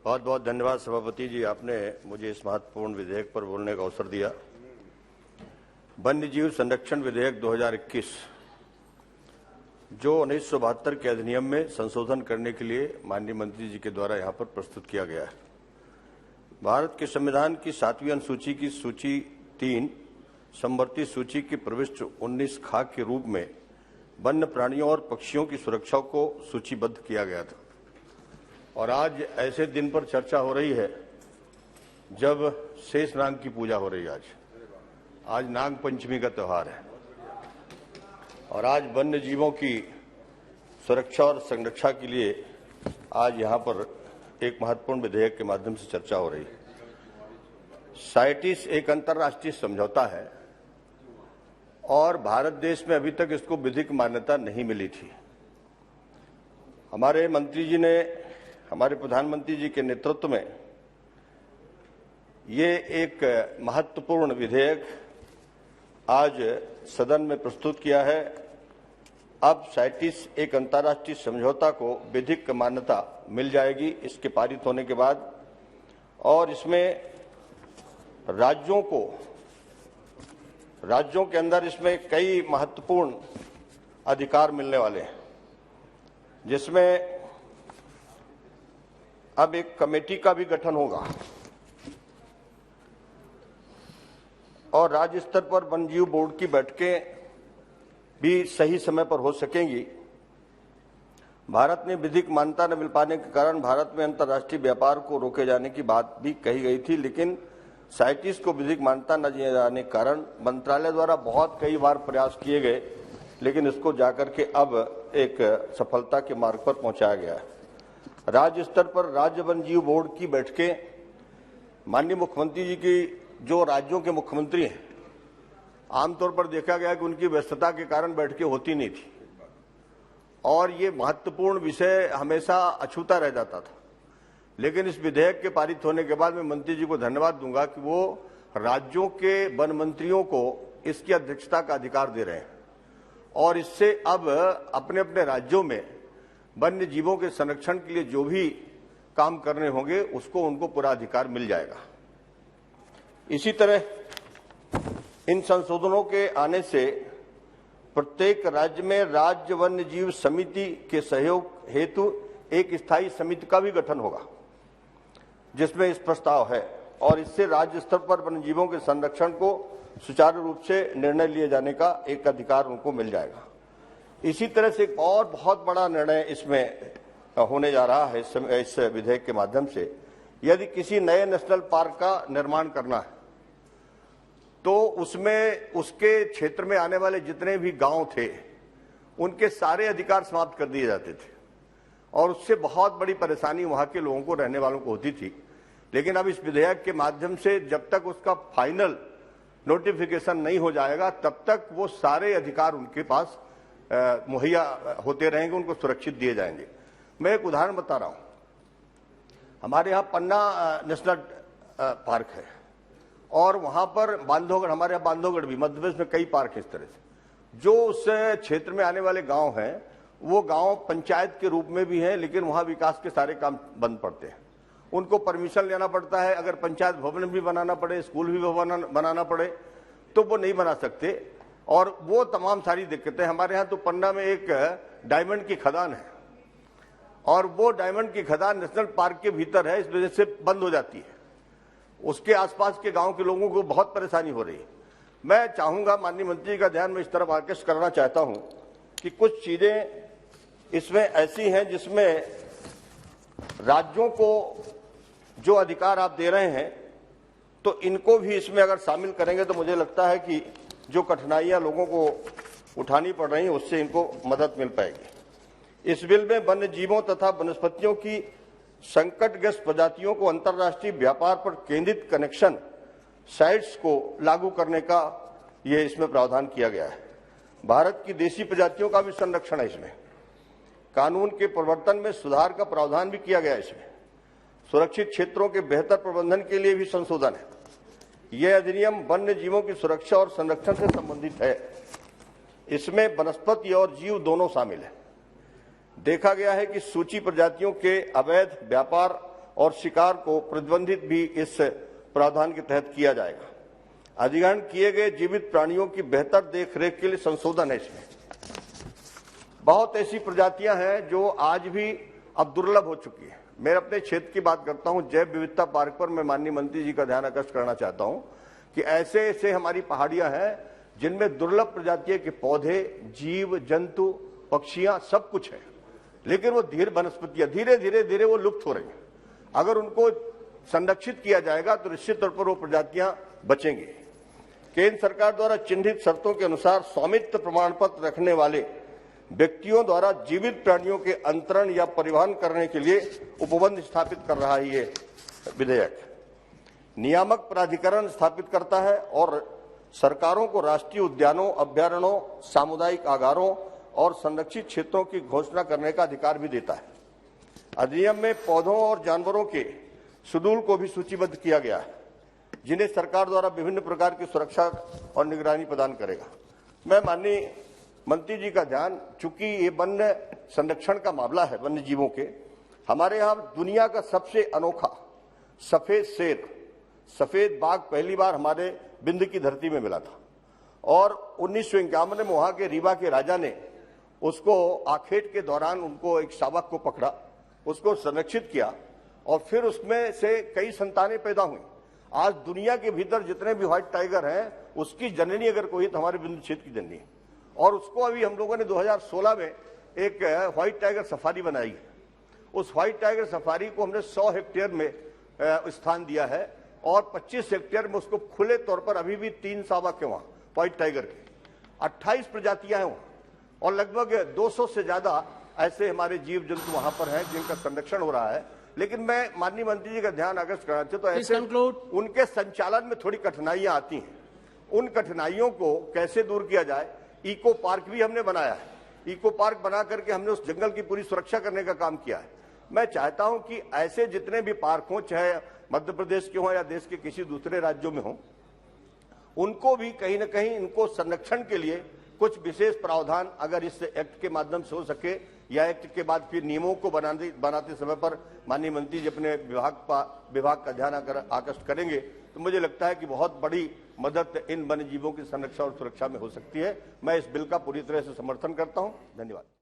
बहुत बहुत धन्यवाद सभापति जी, आपने मुझे इस महत्वपूर्ण विधेयक पर बोलने का अवसर दिया। वन्य जीव संरक्षण विधेयक 2021 जो 1972 के अधिनियम में संशोधन करने के लिए माननीय मंत्री जी के द्वारा यहाँ पर प्रस्तुत किया गया है। भारत के संविधान की 7वीं अनुसूची की सूची 3 समवर्ती सूची की प्रविष्ट 19 खाक के रूप में वन्य प्राणियों और पक्षियों की सुरक्षा को सूचीबद्ध किया गया था। और आज ऐसे दिन पर चर्चा हो रही है जब शेष नाग की पूजा हो रही है। आज नाग पंचमी का त्योहार है और आज वन्य जीवों की सुरक्षा और संरक्षा के लिए आज यहाँ पर एक महत्वपूर्ण विधेयक के माध्यम से चर्चा हो रही है। साइटिस एक अंतर्राष्ट्रीय समझौता है और भारत देश में अभी तक इसको विधिक मान्यता नहीं मिली थी। हमारे मंत्री जी ने, हमारे प्रधानमंत्री जी के नेतृत्व में ये एक महत्वपूर्ण विधेयक आज सदन में प्रस्तुत किया है। अब साइटिस एक अंतर्राष्ट्रीय समझौता को विधिक मान्यता मिल जाएगी इसके पारित होने के बाद, और इसमें राज्यों के अंदर इसमें कई महत्वपूर्ण अधिकार मिलने वाले हैं, जिसमें अब एक कमेटी का भी गठन होगा और राज्य स्तर पर वन्य जीव बोर्ड की बैठकें भी सही समय पर हो सकेंगी। भारत में विधिक मान्यता न मिल पाने के कारण भारत में अंतर्राष्ट्रीय व्यापार को रोके जाने की बात भी कही गई थी, लेकिन साइटिस को विधिक मान्यता न दिए जाने के कारण मंत्रालय द्वारा बहुत कई बार प्रयास किए गए, लेकिन इसको जाकर के अब एक सफलता के मार्ग पर पहुंचाया गया है। राज्य स्तर पर राज्य वन्य जीव बोर्ड की बैठकें माननीय मुख्यमंत्री जी की, जो राज्यों के मुख्यमंत्री हैं, आमतौर पर देखा गया कि उनकी व्यस्तता के कारण बैठकें होती नहीं थी और ये महत्वपूर्ण विषय हमेशा अछूता रह जाता था। लेकिन इस विधेयक के पारित होने के बाद मैं मंत्री जी को धन्यवाद दूंगा कि वो राज्यों के वन मंत्रियों को इसकी अध्यक्षता का अधिकार दे रहे हैं और इससे अब अपने अपने राज्यों में वन्य जीवों के संरक्षण के लिए जो भी काम करने होंगे उसको उनको पूरा अधिकार मिल जाएगा। इसी तरह इन संशोधनों के आने से प्रत्येक राज्य में राज्य वन्य जीव समिति के सहयोग हेतु एक स्थायी समिति का भी गठन होगा, जिसमें इस प्रस्ताव है, और इससे राज्य स्तर पर वन्य जीवों के संरक्षण को सुचारू रूप से निर्णय लिए जाने का एक अधिकार उनको मिल जाएगा। इसी तरह से एक और बहुत बड़ा निर्णय इसमें होने जा रहा है इस विधेयक के माध्यम से। यदि किसी नए नेशनल पार्क का निर्माण करना है तो उसमें उसके क्षेत्र में आने वाले जितने भी गांव थे उनके सारे अधिकार समाप्त कर दिए जाते थे और उससे बहुत बड़ी परेशानी वहां के लोगों को, रहने वालों को होती थी। लेकिन अब इस विधेयक के माध्यम से जब तक उसका फाइनल नोटिफिकेशन नहीं हो जाएगा तब तक वो सारे अधिकार उनके पास मुहैया होते रहेंगे, उनको सुरक्षित दिए जाएंगे। मैं एक उदाहरण बता रहा हूं। हमारे यहाँ पन्ना नेशनल पार्क है और वहां पर बांधवगढ़, हमारे यहाँ बांधवगढ़ भी, मध्य प्रदेश में कई पार्क है इस तरह से। जो उस क्षेत्र में आने वाले गांव हैं वो गांव पंचायत के रूप में भी हैं, लेकिन वहां विकास के सारे काम बंद पड़ते हैं। उनको परमिशन लेना पड़ता है, अगर पंचायत भवन भी बनाना पड़े, स्कूल भी बनाना पड़े तो वो नहीं बना सकते और वो तमाम सारी दिक्कतें। हमारे यहाँ तो पन्ना में एक डायमंड की खदान है और वो डायमंड की खदान नेशनल पार्क के भीतर है, इस वजह से बंद हो जाती है। उसके आसपास के गांव के लोगों को बहुत परेशानी हो रही है। मैं चाहूंगा, माननीय मंत्री का ध्यान मैं इस तरफ आकर्षित करना चाहता हूं कि कुछ चीजें इसमें ऐसी हैं जिसमें राज्यों को जो अधिकार आप दे रहे हैं तो इनको भी इसमें अगर शामिल करेंगे तो मुझे लगता है कि जो कठिनाइयां लोगों को उठानी पड़ रही हैं उससे इनको मदद मिल पाएगी। इस बिल में वन्य जीवों तथा वनस्पतियों की संकटग्रस्त प्रजातियों को अंतर्राष्ट्रीय व्यापार पर केंद्रित कनेक्शन साइट्स को लागू करने का ये इसमें प्रावधान किया गया है। भारत की देशी प्रजातियों का भी संरक्षण है इसमें। कानून के प्रवर्तन में सुधार का प्रावधान भी किया गया है इसमें। सुरक्षित क्षेत्रों के बेहतर प्रबंधन के लिए भी संशोधन है। यह अधिनियम वन्य जीवों की सुरक्षा और संरक्षण से संबंधित है। इसमें वनस्पति और जीव दोनों शामिल हैं। देखा गया है कि सूची प्रजातियों के अवैध व्यापार और शिकार को प्रतिबंधित भी इस प्रावधान के तहत किया जाएगा। अधिग्रहण किए गए जीवित प्राणियों की बेहतर देखरेख के लिए संशोधन है। इसमें बहुत ऐसी प्रजातियां हैं जो आज भी अब दुर्लभ हो चुकी है। मैं अपने क्षेत्र की बात करता हूं, जैव विविधता पार्क पर मैं माननीय मंत्री जी का ध्यान आकर्षित करना चाहता हूं कि ऐसे ऐसे हमारी पहाड़ियां हैं जिनमें दुर्लभ प्रजातियों के पौधे, जीव जंतु, पक्षियां सब कुछ है, लेकिन वो वनस्पतियां धीरे धीरे वो लुप्त हो रही हैं। अगर उनको संरक्षित किया जाएगा तो निश्चित तौर पर वो प्रजातियां बचेंगी। केंद्र सरकार द्वारा चिन्हित शर्तों के अनुसार स्वामित्व प्रमाण पत्र रखने वाले व्यक्तियों द्वारा जीवित प्राणियों के अंतरण या परिवहन करने के लिए उपबंध स्थापित कर रहा है। ये विधेयक नियामक प्राधिकरण स्थापित करता है और सरकारों को राष्ट्रीय उद्यानों, अभ्यारण्यों, सामुदायिक आगारों और संरक्षित क्षेत्रों की घोषणा करने का अधिकार भी देता है। अधिनियम में पौधों और जानवरों के शेड्यूल को भी सूचीबद्ध किया गया है, जिन्हें सरकार द्वारा विभिन्न प्रकार की सुरक्षा और निगरानी प्रदान करेगा। मैं माननीय मंत्री जी का ध्यान, चूंकि ये वन्य संरक्षण का मामला है, वन्य जीवों के, हमारे यहाँ दुनिया का सबसे अनोखा सफेद शेर, सफेद बाघ पहली बार हमारे बिंद की धरती में मिला था और 1951 में वहां के रीवा के राजा ने उसको आखेट के दौरान उनको एक शावक को पकड़ा, उसको संरक्षित किया और फिर उसमें से कई संतानें पैदा हुई। आज दुनिया के भीतर जितने भी व्हाइट टाइगर हैं, उसकी जननी अगर कोई तो हमारे बिंदु क्षेत्र की जननी है। और उसको अभी हम लोगों ने 2016 में एक व्हाइट टाइगर सफारी बनाई है। उस व्हाइट टाइगर सफारी को हमने 100 हेक्टेयर में स्थान दिया है और 25 हेक्टेयर में उसको खुले तौर पर अभी भी 3 शावक है वहां व्हाइट टाइगर के, 28 प्रजातियां हैं वहां और लगभग 200 से ज्यादा ऐसे हमारे जीव जंतु वहां पर हैं जिनका संरक्षण हो रहा है। लेकिन मैं माननीय मंत्री जी का ध्यान आकर्षित करना चाहता हूं, तो ऐसे उनके संचालन में थोड़ी कठिनाइयां आती हैं। उन कठिनाइयों को कैसे दूर किया जाए, इको पार्क भी हमने बनाया है। इको पार्क बना करके हमने उस जंगल की पूरी सुरक्षा करने का काम किया है। मैं चाहता हूं कि ऐसे जितने भी पार्क हों, चाहे मध्य प्रदेश के हों या देश के किसी दूसरे राज्यों में हों, उनको भी कहीं न कहीं इनको संरक्षण के लिए कुछ विशेष प्रावधान अगर इस एक्ट के माध्यम से हो सके या एक्ट के बाद फिर नियमों को बनाते समय पर माननीय मंत्री जी अपने विभाग का ध्यान आकर्षित करेंगे, तो मुझे लगता है कि बहुत बड़ी मदद इन वन्य जीवों की संरक्षण और सुरक्षा में हो सकती है। मैं इस बिल का पूरी तरह से समर्थन करता हूं। धन्यवाद।